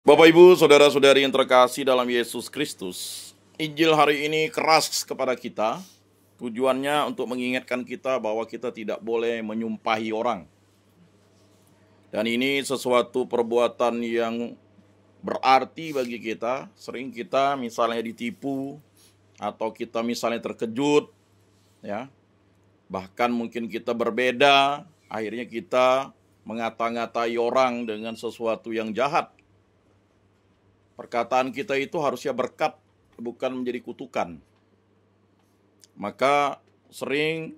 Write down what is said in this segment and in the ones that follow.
Bapak Ibu, saudara-saudari yang terkasih dalam Yesus Kristus, Injil hari ini keras kepada kita. Tujuannya untuk mengingatkan kita bahwa kita tidak boleh menyumpahi orang. Dan ini sesuatu perbuatan yang berarti bagi kita. Sering kita misalnya ditipu, atau kita misalnya terkejut, ya. Bahkan mungkin kita berbeda, akhirnya kita mengata-ngatai orang dengan sesuatu yang jahat. Perkataan kita itu harusnya berkat, bukan menjadi kutukan. Maka sering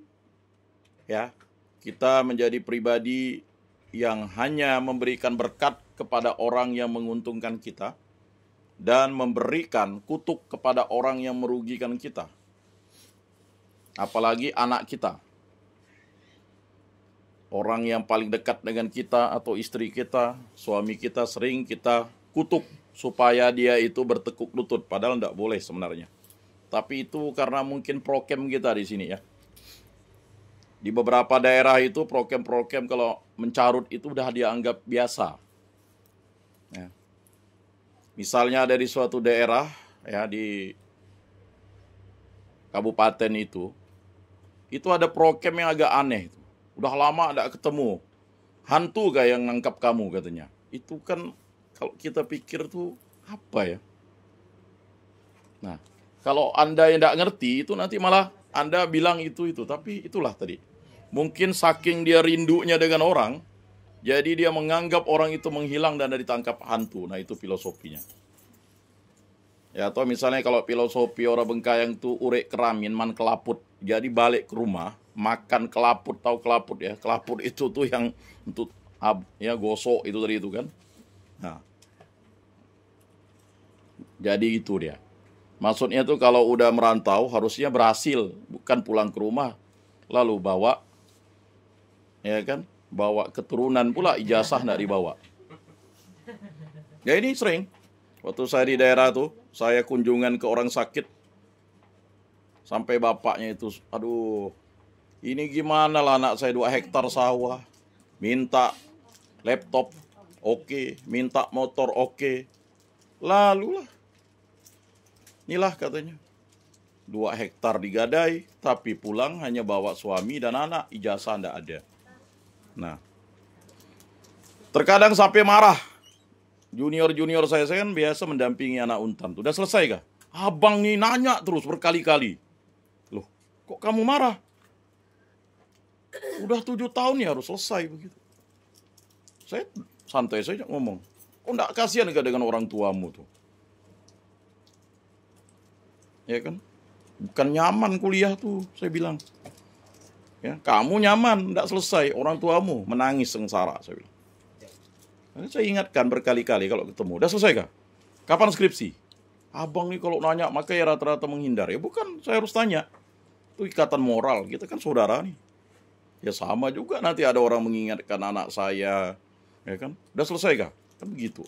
ya kita menjadi pribadi yang hanya memberikan berkat kepada orang yang menguntungkan kita dan memberikan kutuk kepada orang yang merugikan kita. Apalagi anak kita. Orang yang paling dekat dengan kita atau istri kita, suami kita, sering kita kutuk supaya dia itu bertekuk lutut, padahal tidak boleh sebenarnya. Tapi itu karena mungkin prokem kita di sini ya. Di beberapa daerah itu prokem-prokem kalau mencarut itu udah dianggap biasa. Ya. Misalnya dari suatu daerah ya di kabupaten itu ada prokem yang agak aneh. Udah lama tidak ketemu. Hantu gak yang nangkap kamu katanya. Itu kan kalau kita pikir tuh apa ya? Nah, kalau Anda yang tidak ngerti itu nanti malah Anda bilang itu. Tapi itulah tadi. Mungkin saking dia rindunya dengan orang, jadi dia menganggap orang itu menghilang dan ditangkap hantu. Nah, itu filosofinya. Ya, atau misalnya kalau filosofi orang Bengkayang itu urek keramin, man kelaput. Jadi balik ke rumah, makan kelaput, tahu kelaput ya? Kelaput itu tuh yang untuk ya gosok itu tadi itu kan. Nah, jadi itu dia. Maksudnya tuh kalau udah merantau harusnya berhasil, bukan pulang ke rumah lalu bawa, ya kan? Bawa keturunan pula, ijazah nggak dibawa. Ya ini sering. Waktu saya di daerah tuh, saya kunjungan ke orang sakit, sampai bapaknya itu, aduh, ini gimana lah anak saya 2 hektar sawah, minta laptop, oke, minta motor, oke. Lalu lah, inilah katanya, 2 hektar digadai, tapi pulang hanya bawa suami dan anak, ijazah ndak ada. Nah, terkadang sampai marah. Junior-junior saya kan biasa mendampingi anak untan. Udah selesai kah? Abang nih nanya terus berkali-kali. Loh, kok kamu marah? Udah 7 tahun ya harus selesai begitu. Saya santai saja ngomong. Kok enggak kasihan gak dengan orang tuamu tuh? Ya kan? Bukan nyaman kuliah tuh, saya bilang. Ya, kamu nyaman, enggak selesai. Orang tuamu menangis sengsara, saya bilang. Saya ingatkan berkali-kali kalau ketemu. Udah selesai kah? Kapan skripsi? Abang nih kalau nanya, makanya rata-rata menghindar. Ya bukan, saya harus tanya. Itu ikatan moral, kita kan saudara nih. Ya sama juga nanti ada orang mengingatkan anak saya. Ya kan? Udah selesai kah? Kan begitu.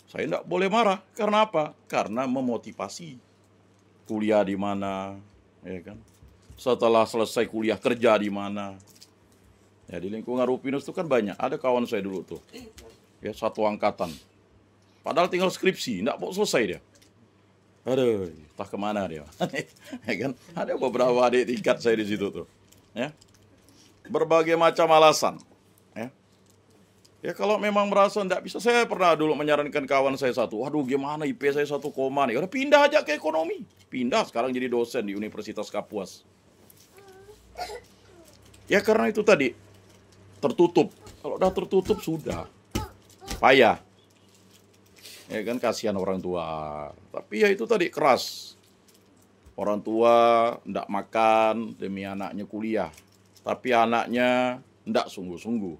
Saya tidak boleh marah. Karena apa? Karena memotivasi. Kuliah di mana? Ya kan? Setelah selesai kuliah kerja di mana? Ya di lingkungan Rufinus itu kan banyak. Ada kawan saya dulu tuh. Ya satu angkatan. Padahal tinggal skripsi, tidak mau selesai dia. Aduh, entah kemana dia. Ya kan? Ada beberapa adik tingkat saya di situ tuh. Ya. Berbagai macam alasan. Ya. Ya kalau memang merasa tidak bisa, saya pernah dulu menyarankan kawan saya satu, waduh gimana IP saya 1 koma nih, udah pindah aja ke ekonomi. Pindah sekarang jadi dosen di Universitas Kapuas. Ya karena itu tadi, tertutup. Kalau udah tertutup sudah. Payah. Ya kan kasihan orang tua. Tapi ya itu tadi keras. Orang tua tidak makan demi anaknya kuliah. Tapi anaknya tidak sungguh-sungguh.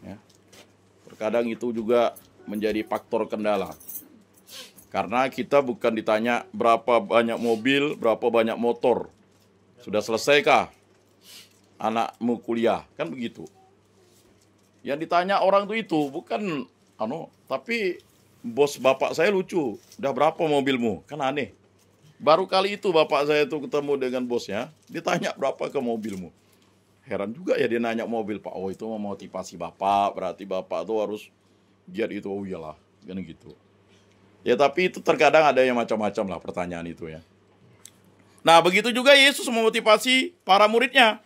Ya. Terkadang itu juga menjadi faktor kendala. Karena kita bukan ditanya berapa banyak mobil, berapa banyak motor. Sudah selesaikah anakmu kuliah? Kan begitu. Yang ditanya orang itu bukan tapi bos bapak saya lucu. Udah berapa mobilmu? Kan aneh. Baru kali itu bapak saya itu ketemu dengan bosnya, ditanya berapa ke mobilmu. Heran juga ya dia nanya mobil, Pak. Oh itu memotivasi bapak, berarti bapak tuh harus giat itu. Oh iyalah. Kan gitu. Ya tapi itu terkadang ada yang macam-macam lah pertanyaan itu ya. Nah, begitu juga Yesus memotivasi para muridnya.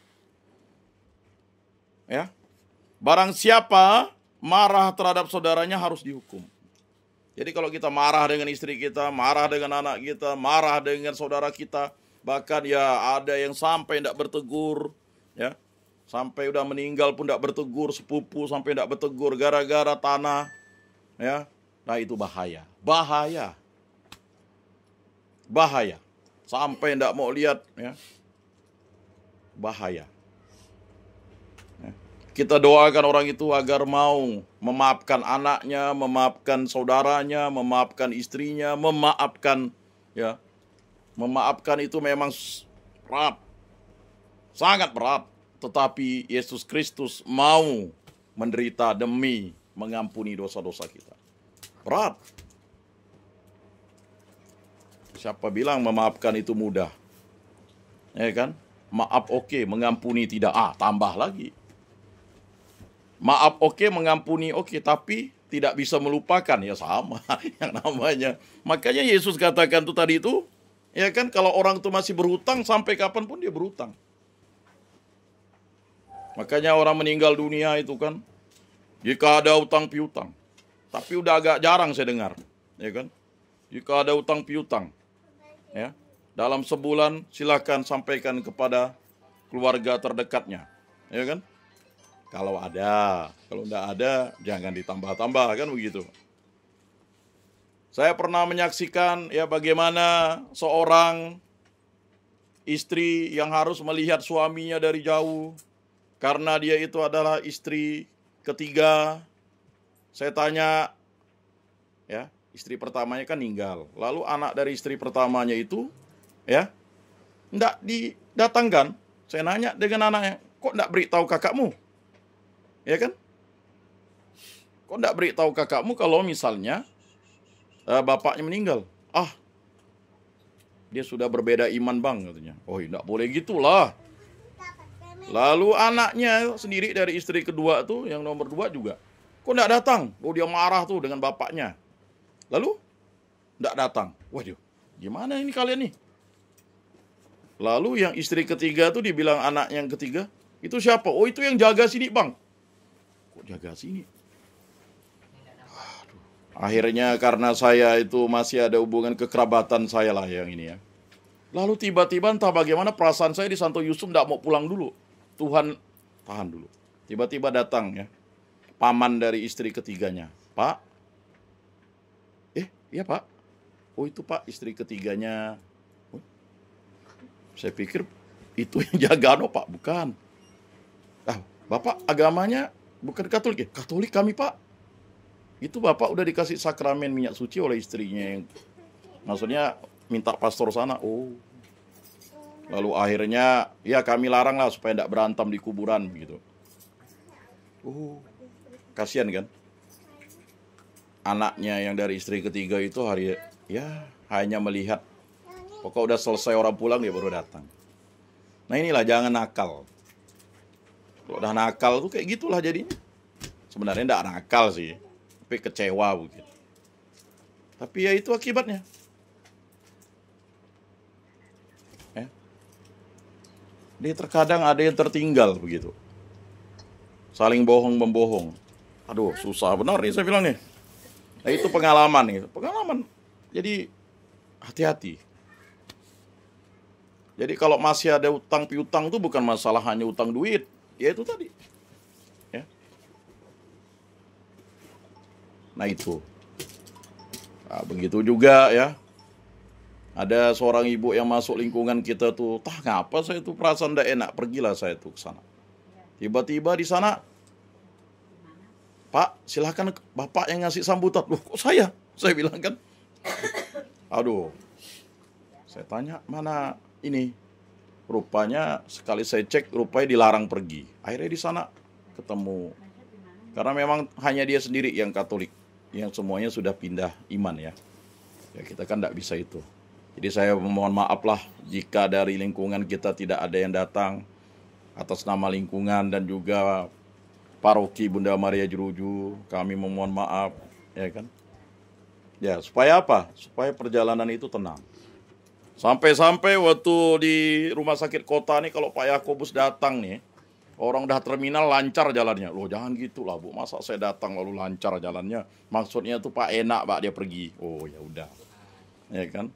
Ya. Barang siapa marah terhadap saudaranya harus dihukum. Jadi kalau kita marah dengan istri kita, marah dengan anak kita, marah dengan saudara kita, bahkan ya ada yang sampai tidak bertegur, ya, sampai udah meninggal pun tidak bertegur, sepupu sampai tidak bertegur gara-gara tanah, ya, nah itu bahaya, bahaya, bahaya, sampai tidak mau lihat, ya, bahaya. Kita doakan orang itu agar mau memaafkan anaknya, memaafkan saudaranya, memaafkan istrinya, memaafkan, ya. Memaafkan itu memang berat. Sangat berat. Tetapi Yesus Kristus mau menderita demi mengampuni dosa-dosa kita. Berat. Siapa bilang memaafkan itu mudah? Ya kan? Maaf oke, mengampuni tidak. Tambah lagi. Maaf oke, mengampuni oke, tapi tidak bisa melupakan, ya sama yang namanya. Makanya Yesus katakan tuh tadi itu, ya kan, kalau orang itu masih berhutang, sampai kapanpun dia berhutang. Makanya orang meninggal dunia itu kan, jika ada utang piutang, tapi udah agak jarang saya dengar, ya kan. Jika ada utang piutang, ya, dalam sebulan silakan sampaikan kepada keluarga terdekatnya, ya kan. Kalau ada, kalau enggak ada, jangan ditambah-tambah, kan begitu. Saya pernah menyaksikan ya bagaimana seorang istri yang harus melihat suaminya dari jauh, karena dia itu adalah istri ketiga. Saya tanya, ya, istri pertamanya kan meninggal, lalu anak dari istri pertamanya itu, ya, enggak didatangkan. Saya nanya dengan anaknya, kok enggak beritahu kakakmu? Ya kan? Kok enggak beritahu kakakmu kalau misalnya bapaknya meninggal? Dia sudah berbeda iman bang, katanya. Oh, enggak boleh gitulah. Lalu anaknya sendiri dari istri kedua tuh, yang nomor 2 juga. Kok enggak datang? Oh, dia marah tuh dengan bapaknya. Lalu enggak datang. Waduh, gimana ini kalian nih? Lalu yang istri ketiga tuh dibilang anak yang ketiga, itu siapa? Oh, itu yang jaga sini bang. Jaga sini. Akhirnya karena saya itu masih ada hubungan kekerabatan saya lah yang ini ya. Lalu tiba-tiba entah bagaimana perasaan saya di Santo Yusuf tidak mau pulang dulu. Tuhan, tahan dulu. Tiba-tiba datang ya, paman dari istri ketiganya. Pak? Iya pak. Oh itu pak, istri ketiganya. Saya pikir itu yang jaga pak, bukan. Bapak agamanya bukan Katolik ya? Katolik kami pak. Itu bapak udah dikasih sakramen minyak suci oleh istrinya yang, maksudnya minta pastor sana. Oh. Lalu akhirnya ya kami larang lah supaya tidak berantem di kuburan gitu. Oh. Kasihan kan? Anaknya yang dari istri ketiga itu hanya melihat pokok udah selesai orang pulang dia baru datang. Nah inilah jangan nakal. Kalau udah nakal tuh kayak gitulah jadinya. Sebenarnya enggak nakal sih, tapi kecewa begitu. Tapi ya itu akibatnya. Ya. Dia terkadang ada yang tertinggal begitu. Saling bohong-membohong. Aduh, susah benar nih saya bilang nih. Nah itu pengalaman nih, pengalaman. Jadi hati-hati. Jadi kalau masih ada utang piutang itu bukan masalah hanya utang duit. Ya itu tadi. Ya. Nah itu. Nah, begitu juga ya. Ada seorang ibu yang masuk lingkungan kita tuh, ngapa saya tuh perasaan tidak enak, pergilah saya tuh ke sana. Tiba-tiba di sana, Pak, silahkan bapak yang ngasih sambutan. Loh, kok saya? Saya bilang kan. Aduh. Saya tanya, mana ini? Rupanya sekali saya cek, rupanya dilarang pergi. Akhirnya di sana ketemu. Karena memang hanya dia sendiri yang Katolik. Yang semuanya sudah pindah iman ya. Ya kita kan tidak bisa itu. Jadi saya mohon maaf lah jika dari lingkungan kita tidak ada yang datang. Atas nama lingkungan dan juga paroki Bunda Maria Jeruju. Kami memohon maaf. Ya kan. Ya, supaya apa? Supaya perjalanan itu tenang. Sampai-sampai waktu di rumah sakit kota nih, kalau Pak Yakobus datang nih, orang udah terminal lancar jalannya. Loh jangan gitu lah Bu, masa saya datang lalu lancar jalannya? Maksudnya tuh Pak enak Pak dia pergi. Oh ya udah, ya kan?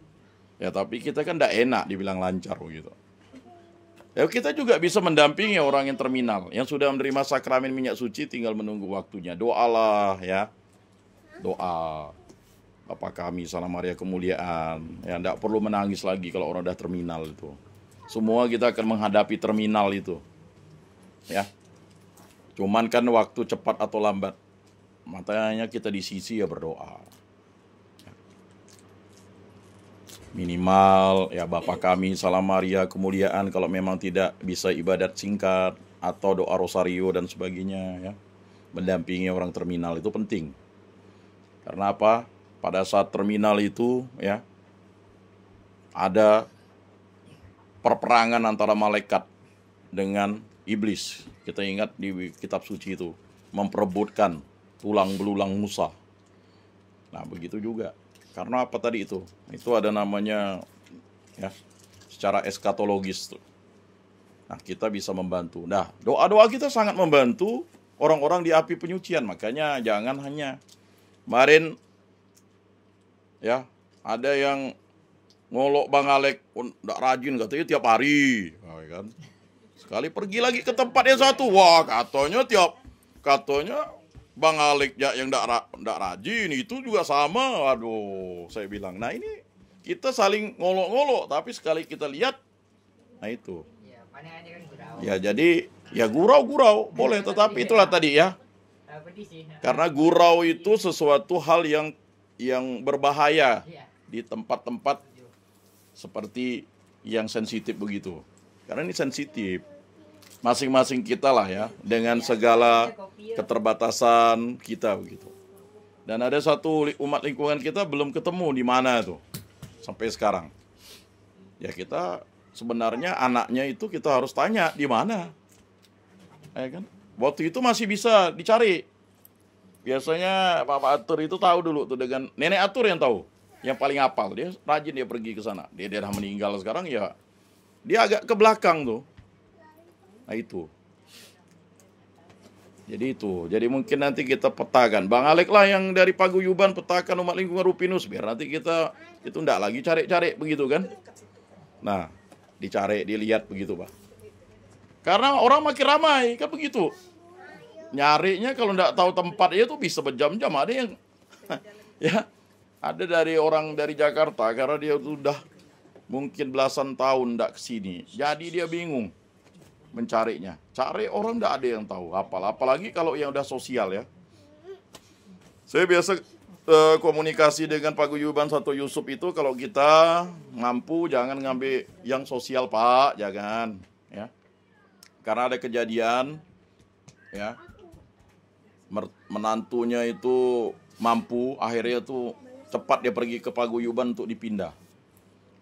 Ya tapi kita kan tidak enak dibilang lancar gitu. Ya kita juga bisa mendampingi orang yang terminal, yang sudah menerima sakramen minyak suci, tinggal menunggu waktunya. Doalah ya, doa. Bapa kami, salam Maria kemuliaan. Ya, tidak perlu menangis lagi kalau orang udah terminal itu. Semua kita akan menghadapi terminal itu. Ya. Cuman kan waktu cepat atau lambat. Makanya kita di sisi ya berdoa. Minimal ya Bapa kami, salam Maria kemuliaan, kalau memang tidak bisa ibadat singkat atau doa rosario dan sebagainya ya. Mendampingi orang terminal itu penting. Karena apa? Pada saat terminal itu ya ada perperangan antara malaikat dengan iblis. Kita ingat di kitab suci itu, memperebutkan tulang belulang Musa. Nah, begitu juga. Karena apa tadi itu? Itu ada namanya ya secara eskatologis tuh. Nah, kita bisa membantu. Nah, doa-doa kita sangat membantu orang-orang di api penyucian. Makanya jangan hanya kemarin ya, ada yang ngolok Bang Alek, nggak rajin katanya tiap hari, kan? Sekali pergi lagi ke tempat yang satu, wah katanya Bang Alek ya yang nggak rajin itu juga sama, waduh, saya bilang, nah ini kita saling ngolok-ngolok, tapi sekali kita lihat, nah itu, ya jadi ya gurau-gurau boleh, tetapi itulah tadi ya, karena gurau itu sesuatu hal yang berbahaya di tempat-tempat seperti yang sensitif begitu. Karena ini sensitif. Masing-masing kita lah ya, dengan segala keterbatasan kita begitu. Dan ada satu umat lingkungan kita belum ketemu di mana tuh sampai sekarang. Ya kita sebenarnya anaknya itu kita harus tanya di mana. Ya kan? Waktu itu masih bisa dicari. Biasanya Papa Atur itu tahu dulu tuh, dengan Nenek Atur yang tahu, yang paling hafal. Dia rajin, dia pergi ke sana. Dia udah meninggal sekarang ya. Dia agak ke belakang tuh. Nah itu. Jadi mungkin nanti kita petakan. Bang Alek lah yang dari Paguyuban petakan umat lingkungan Rupinus, biar nanti kita itu ndak lagi cari-cari begitu kan. Nah, dicari, dilihat begitu, Pak. Karena orang makin ramai kan begitu. Nyarinya kalau nggak tahu tempatnya itu bisa berjam-jam. Ada yang ya, ada dari orang dari Jakarta karena dia sudah mungkin belasan tahun nggak kesini, jadi dia bingung mencarinya. Cari orang nggak ada yang tahu. Apalagi kalau yang udah sosial ya. Saya biasa komunikasi dengan Paguyuban Santo Yusuf itu, kalau kita mampu jangan ngambil yang sosial Pak, jangan ya. Karena ada kejadian ya, menantunya itu mampu, akhirnya tuh cepat dia pergi ke Paguyuban untuk dipindah.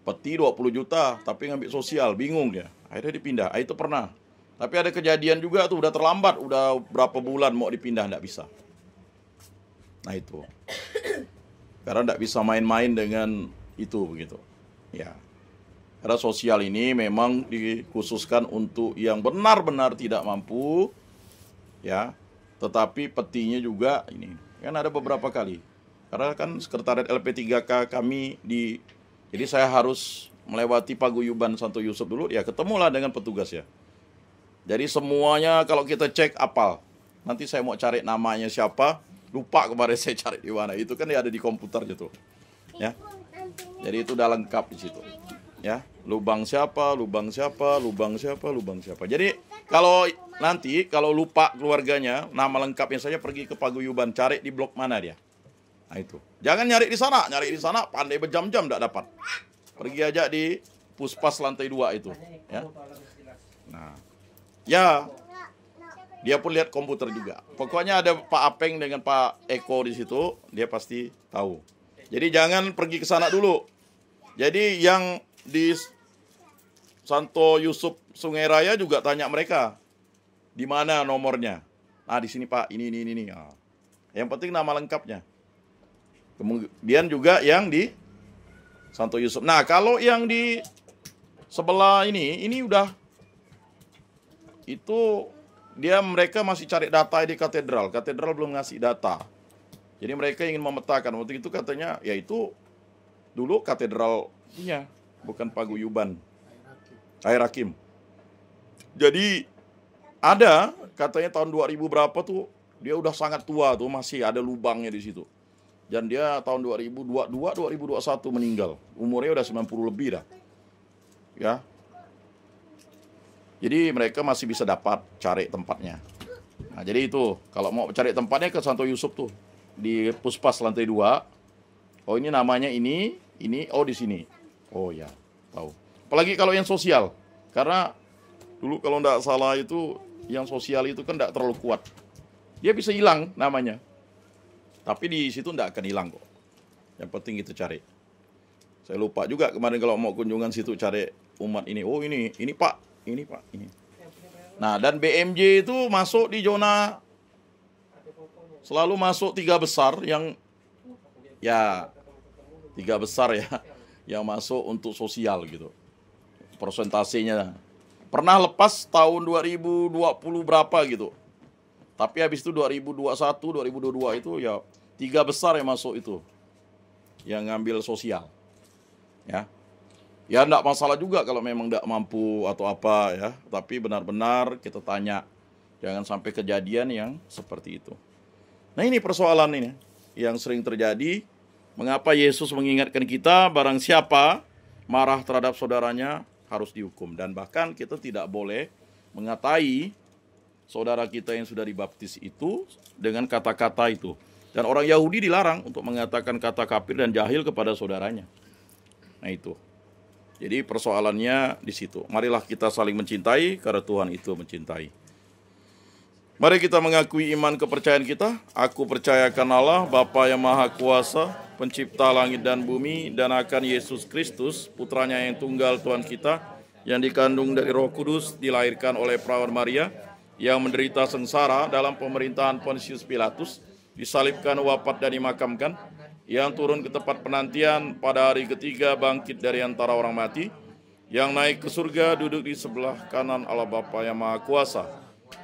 Peti 20 juta, tapi ngambil sosial, bingung dia. Akhirnya dipindah, itu pernah. Tapi ada kejadian juga tuh, udah terlambat, udah berapa bulan mau dipindah, nggak bisa. Nah itu. Karena nggak bisa main-main dengan itu, begitu. Ya. Karena sosial ini memang dikhususkan untuk yang benar-benar tidak mampu, ya. Tetapi petinya juga ini kan ada beberapa kali. Karena kan sekretariat LP3K kami jadi saya harus melewati Paguyuban Santo Yusuf dulu, ya ketemulah dengan petugas ya. Jadi semuanya kalau kita cek apal. Nanti saya mau cari namanya siapa, lupa kemarin saya cari di mana. Itu kan ya ada di komputer gitu. Ya. Jadi itu udah lengkap di situ. Ya, lubang siapa. Jadi kalau lupa keluarganya, nama lengkapnya saja pergi ke Paguyuban, cari di blok mana dia. Nah itu. Jangan nyari di sana pandai berjam-jam enggak dapat. Pergi aja di Puspas lantai 2 itu, ya. Nah. Ya. Dia pun lihat komputer juga. Pokoknya ada Pak Apeng dengan Pak Eko di situ, dia pasti tahu. Jadi jangan pergi ke sana dulu. Jadi yang di Santo Yusuf Sungai Raya juga tanya mereka, di mana nomornya? Ah di sini Pak, ini. Nah, yang penting nama lengkapnya. Kemudian juga yang di Santo Yusuf. Nah, kalau yang di sebelah ini udah itu mereka masih cari data di katedral. Katedral belum ngasih data. Jadi mereka ingin memetakan. Waktu itu katanya, ya itu dulu katedralnya, bukan paguyuban Air Hakim. Jadi ada katanya tahun 2000 berapa tuh dia udah sangat tua tuh, masih ada lubangnya di situ. Dan dia tahun 2022 2021 meninggal. Umurnya udah 90 lebih dah. Ya. Jadi mereka masih bisa dapat cari tempatnya. Nah, jadi itu kalau mau cari tempatnya ke Santo Yusuf tuh di Puspas lantai 2. Oh, ini namanya ini oh di sini. Oh ya, tahu. Apalagi kalau yang sosial. Karena dulu kalau enggak salah itu yang sosial itu kan enggak terlalu kuat. Dia bisa hilang namanya. Tapi di situ enggak akan hilang kok. Yang penting kita cari. Saya lupa juga kemarin kalau mau kunjungan situ cari umat ini. Oh ini Pak, ini Pak, ini. Nah, dan BMJ itu masuk di zona, selalu masuk 3 besar yang ya 3 besar ya yang masuk untuk sosial gitu. Persentasenya. Pernah lepas tahun 2020 berapa gitu. Tapi habis itu 2021, 2022 itu ya 3 besar yang masuk itu. Yang ngambil sosial. Ya. Ya enggak masalah juga kalau memang enggak mampu atau apa ya. Tapi benar-benar kita tanya. Jangan sampai kejadian yang seperti itu. Nah, ini persoalan ini yang sering terjadi. Mengapa Yesus mengingatkan kita barang siapa marah terhadap saudaranya harus dihukum. Dan bahkan kita tidak boleh mengatai saudara kita yang sudah dibaptis itu dengan kata-kata itu. Dan orang Yahudi dilarang untuk mengatakan kata kafir dan jahil kepada saudaranya. Nah itu. Jadi persoalannya di situ. Marilah kita saling mencintai karena Tuhan itu mencintai. Mari kita mengakui iman kepercayaan kita. Aku percayakan Allah, Bapa yang Maha Kuasa, pencipta langit dan bumi, dan akan Yesus Kristus, putranya yang tunggal Tuhan kita, yang dikandung dari Roh Kudus, dilahirkan oleh perawan Maria, yang menderita sengsara dalam pemerintahan Pontius Pilatus, disalibkan, wafat dan dimakamkan, yang turun ke tempat penantian pada hari ketiga bangkit dari antara orang mati, yang naik ke surga duduk di sebelah kanan Allah Bapa yang Maha Kuasa.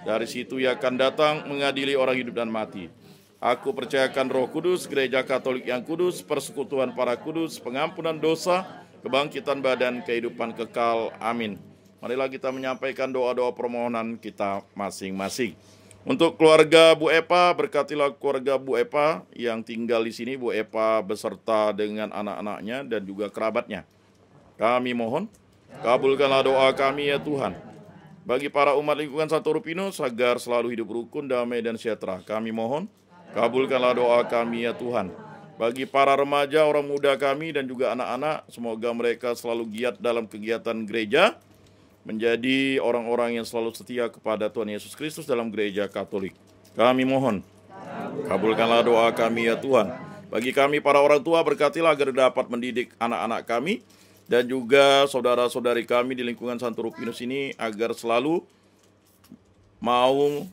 Dari situ ia akan datang mengadili orang hidup dan mati. Aku percayakan Roh Kudus, Gereja Katolik yang kudus, persekutuan para kudus, pengampunan dosa, kebangkitan badan, kehidupan kekal. Amin. Marilah kita menyampaikan doa-doa permohonan kita masing-masing. Untuk keluarga Bu Epa, berkatilah keluarga Bu Epa yang tinggal di sini, Bu Epa beserta dengan anak-anaknya dan juga kerabatnya. Kami mohon, kabulkanlah doa kami ya Tuhan. Bagi para umat lingkungan Santo Rupinus agar selalu hidup rukun, damai dan sejahtera. Kami mohon, kabulkanlah doa kami ya Tuhan. Bagi para remaja, orang muda kami dan juga anak-anak, semoga mereka selalu giat dalam kegiatan gereja, menjadi orang-orang yang selalu setia kepada Tuhan Yesus Kristus dalam gereja Katolik. Kami mohon, kabulkanlah doa kami ya Tuhan. Bagi kami para orang tua, berkatilah agar dapat mendidik anak-anak kami dan juga saudara-saudari kami di lingkungan Santo Rupinus ini agar selalu mau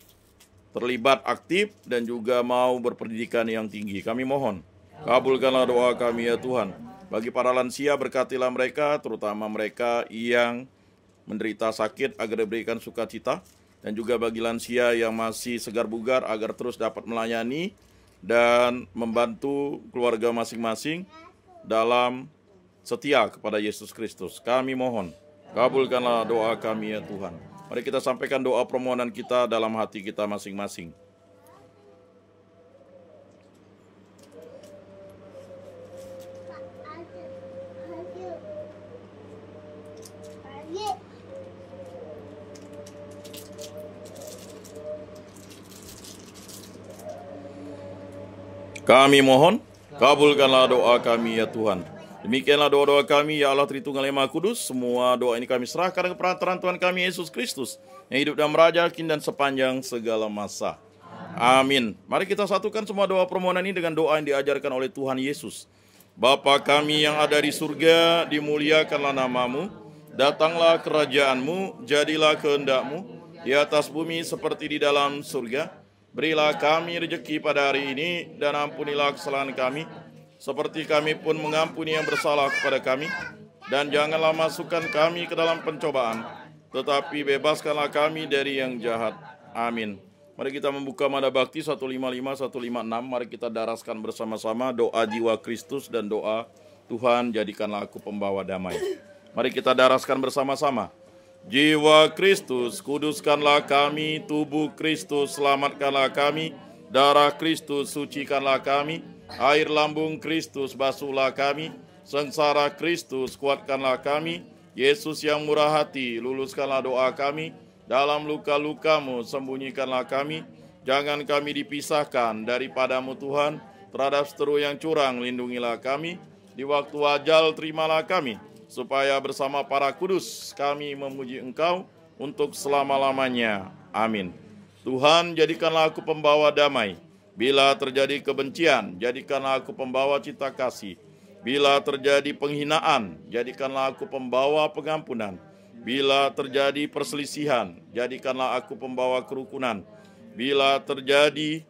terlibat aktif dan juga mau berpendidikan yang tinggi. Kami mohon, kabulkanlah doa kami ya Tuhan. Bagi para lansia, berkatilah mereka, terutama mereka yang menderita sakit agar diberikan sukacita, dan juga bagi lansia yang masih segar bugar agar terus dapat melayani dan membantu keluarga masing-masing dalam setia kepada Yesus Kristus. Kami mohon, kabulkanlah doa kami ya Tuhan. Mari kita sampaikan doa permohonan kita dalam hati kita masing-masing. Kami mohon, kabulkanlah doa kami ya Tuhan. Demikianlah doa-doa kami ya Allah Tritunggal yang Maha Kudus. Semua doa ini kami serahkan ke perantaraan Tuhan kami Yesus Kristus, yang hidup dan meraja kini dan sepanjang segala masa. Amin. Mari kita satukan semua doa permohonan ini dengan doa yang diajarkan oleh Tuhan Yesus. Bapa kami yang ada di surga, dimuliakanlah namamu. Datanglah kerajaanmu, jadilah kehendak-mu di atas bumi seperti di dalam surga. Berilah kami rezeki pada hari ini, dan ampunilah kesalahan kami, seperti kami pun mengampuni yang bersalah kepada kami. Dan janganlah masukkan kami ke dalam pencobaan, tetapi bebaskanlah kami dari yang jahat. Amin. Mari kita membuka Mada Bakti 155, 156. Mari kita daraskan bersama-sama doa jiwa Kristus dan doa Tuhan jadikanlah aku pembawa damai. Mari kita daraskan bersama-sama. Jiwa Kristus, kuduskanlah kami. Tubuh Kristus, selamatkanlah kami. Darah Kristus, sucikanlah kami. Air lambung Kristus, basuhlah kami. Sengsara Kristus, kuatkanlah kami. Yesus yang murah hati, luluskanlah doa kami. Dalam luka-lukamu, sembunyikanlah kami. Jangan kami dipisahkan daripadamu Tuhan. Terhadap seteru yang curang, lindungilah kami. Di waktu ajal, terimalah kami. Supaya bersama para kudus, kami memuji Engkau untuk selama-lamanya. Amin. Tuhan, jadikanlah aku pembawa damai. Bila terjadi kebencian, jadikanlah aku pembawa cita kasih. Bila terjadi penghinaan, jadikanlah aku pembawa pengampunan. Bila terjadi perselisihan, jadikanlah aku pembawa kerukunan. Bila terjadi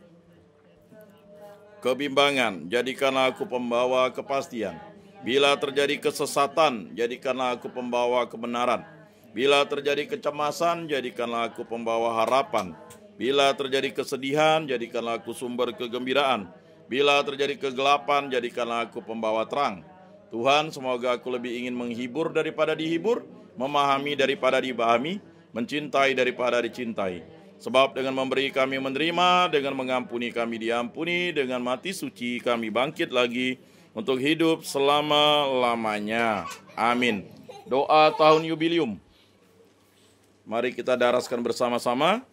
kebimbangan, jadikanlah aku pembawa kepastian. Bila terjadi kesesatan, jadikanlah aku pembawa kebenaran. Bila terjadi kecemasan, jadikanlah aku pembawa harapan. Bila terjadi kesedihan, jadikanlah aku sumber kegembiraan. Bila terjadi kegelapan, jadikanlah aku pembawa terang. Tuhan, semoga aku lebih ingin menghibur daripada dihibur, memahami daripada dipahami, mencintai daripada dicintai. Sebab dengan memberi kami menerima, dengan mengampuni kami diampuni, dengan mati suci kami bangkit lagi untuk hidup selama-lamanya. Amin. Doa tahun jubilium. Mari kita daraskan bersama-sama.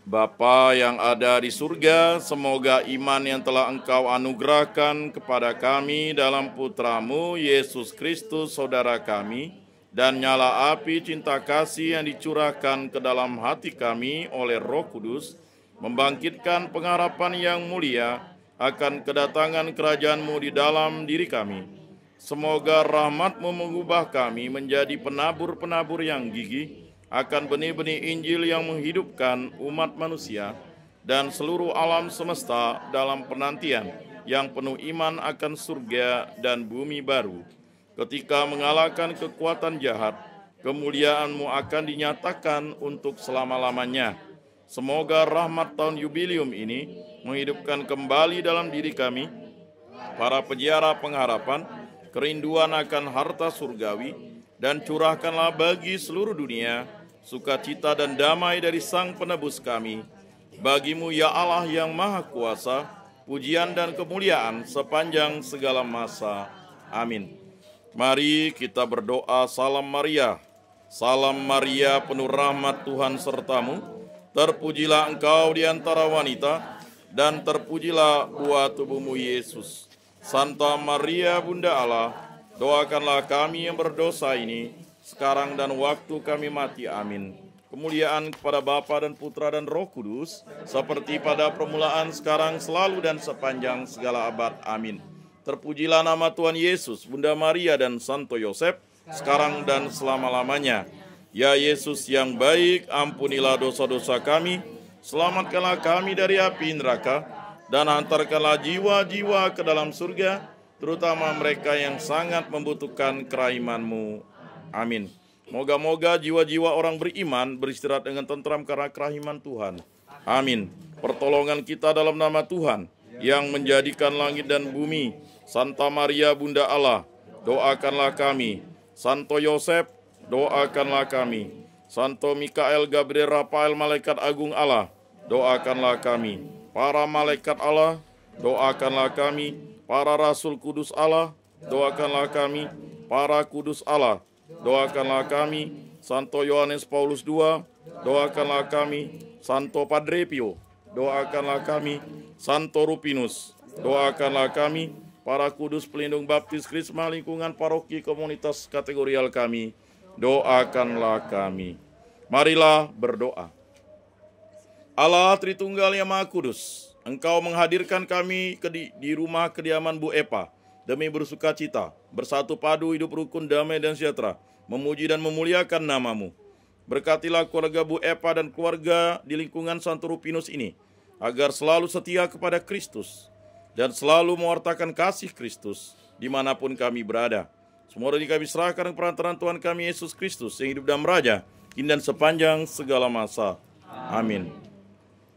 Bapa yang ada di surga, semoga iman yang telah Engkau anugerahkan kepada kami dalam Putra-Mu, Yesus Kristus, Saudara kami, dan nyala api cinta kasih yang dicurahkan ke dalam hati kami oleh Roh Kudus, membangkitkan pengharapan yang mulia akan kedatangan kerajaan-Mu di dalam diri kami. Semoga rahmat-Mu mengubah kami menjadi penabur-penabur yang gigih, akan benih-benih Injil yang menghidupkan umat manusia dan seluruh alam semesta dalam penantian yang penuh iman akan surga dan bumi baru. Ketika mengalahkan kekuatan jahat, kemuliaan-Mu akan dinyatakan untuk selama-lamanya. Semoga rahmat tahun jubilium ini menghidupkan kembali dalam diri kami para peziarah pengharapan, kerinduan akan harta surgawi, dan curahkanlah bagi seluruh dunia sukacita dan damai dari Sang Penebus kami. Bagi-Mu ya Allah yang Maha Kuasa, pujian dan kemuliaan sepanjang segala masa. Amin. Mari kita berdoa salam Maria. Salam Maria, penuh rahmat Tuhan sertamu. Terpujilah engkau di antara wanita, dan terpujilah buah tubuhmu Yesus. Santa Maria Bunda Allah, doakanlah kami yang berdosa ini, sekarang dan waktu kami mati. Amin. Kemuliaan kepada Bapa dan Putra dan Roh Kudus, seperti pada permulaan, sekarang, selalu, dan sepanjang segala abad. Amin. Terpujilah nama Tuhan Yesus, Bunda Maria, dan Santo Yosef, sekarang dan selama-lamanya. Ya Yesus yang baik, ampunilah dosa-dosa kami, selamatkanlah kami dari api neraka, dan hantarkanlah jiwa-jiwa ke dalam surga, terutama mereka yang sangat membutuhkan kerahiman-Mu. Amin. Moga-moga jiwa-jiwa orang beriman beristirahat dengan tentram karena kerahiman Tuhan. Amin. Pertolongan kita dalam nama Tuhan yang menjadikan langit dan bumi. Santa Maria Bunda Allah, doakanlah kami. Santo Yosef, doakanlah kami. Santo Mikael, Gabriel, Rafael, malaikat agung Allah, doakanlah kami. Para malaikat Allah, doakanlah kami. Para rasul kudus Allah, doakanlah kami. Para kudus Allah, doakanlah kami. Santo Yohanes Paulus II, doakanlah kami. Santo Padre Pio, doakanlah kami. Santo Rupinus, doakanlah kami. Para kudus pelindung baptis krisma lingkungan paroki komunitas kategorial kami, doakanlah kami. Marilah berdoa. Allah Tritunggal yang Maha Kudus, Engkau menghadirkan kami di rumah kediaman Bu Epa demi bersuka cita, bersatu padu hidup rukun, damai dan sejahtera, memuji dan memuliakan nama-Mu. Berkatilah keluarga Bu Epa dan keluarga di lingkungan Santo Rupinus ini, agar selalu setia kepada Kristus. dan selalu mewartakan kasih Kristus dimanapun kami berada. Semua ini kami serahkan perantaraan Tuhan kami Yesus Kristus yang hidup dan meraja kini dan sepanjang segala masa. Amin.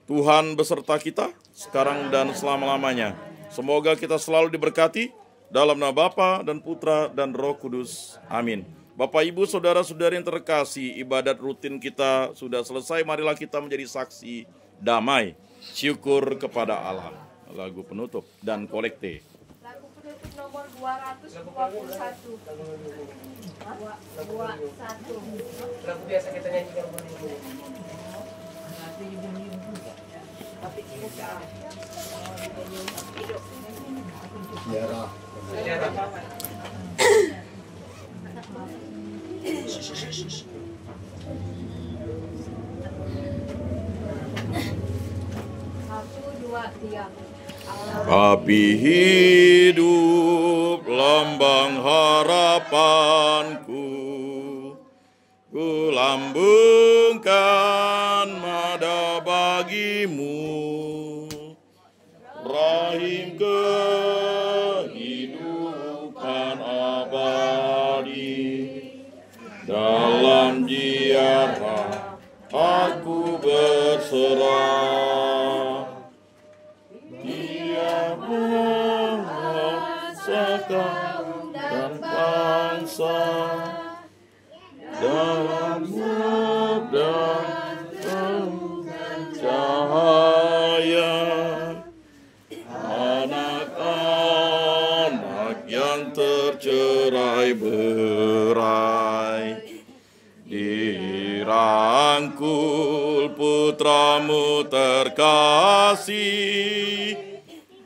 Tuhan beserta kita sekarang dan selama-lamanya. Semoga kita selalu diberkati dalam nama Bapa dan Putra dan Roh Kudus. Amin. Bapak, Ibu, saudara-saudari yang terkasih, ibadat rutin kita sudah selesai. Marilah kita menjadi saksi damai, syukur kepada Allah. Lagu penutup dan kolekte. Lagu penutup nomor 221. 21. Lagu biasa kita nyanyikan. Satu, dua, tiga. Api hidup lambang harapanku, ku lambungkan mada bagimu, rahim kehidupan abadi, dalam ziarah aku berserah. Dia menguasakan dan bangsa dalam hidup dan cahaya, anak-anak yang tercerai berai dirangkul putramu terkasih.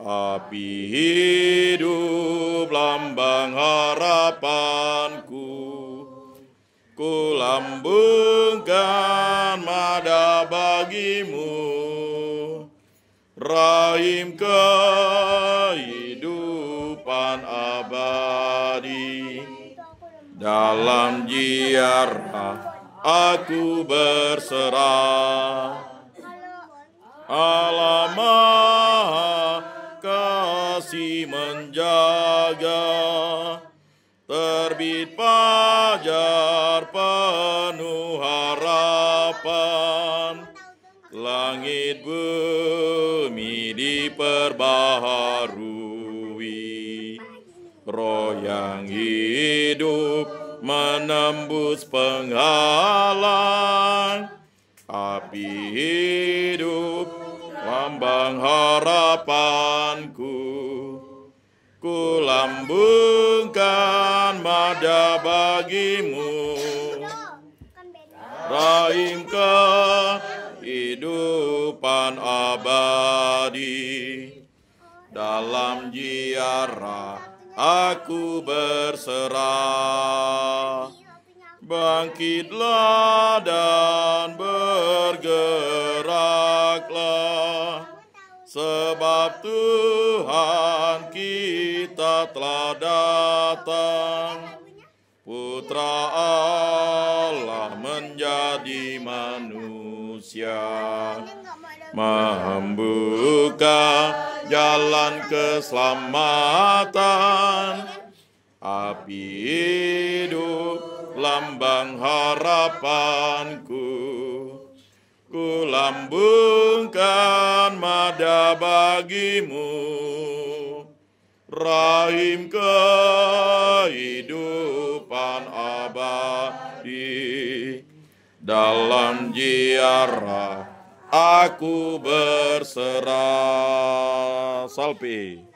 Api hidup lambang harapanku, ku lambungkan mada bagimu, rahim kehidupan abadi, dalam ziarah aku berserah. Allah Maha Kasih menjaga, terbit fajar penuh harapan, langit bumi diperbaharui, roh yang hidup menembus penghalang. Api hidup lambang harapanku, ku lambungkan mada bagimu, rahim kehidupan abadi, dalam ziarah aku berserah. Bangkitlah dan bergeraklah, sebab Tuhan kita telah datang. Putra Allah menjadi manusia, membuka jalan keselamatan. Api hidup lambang harapanku, ku lambungkan mada bagimu, rahim kehidupan abadi, dalam ziarah aku berserah. Salpi.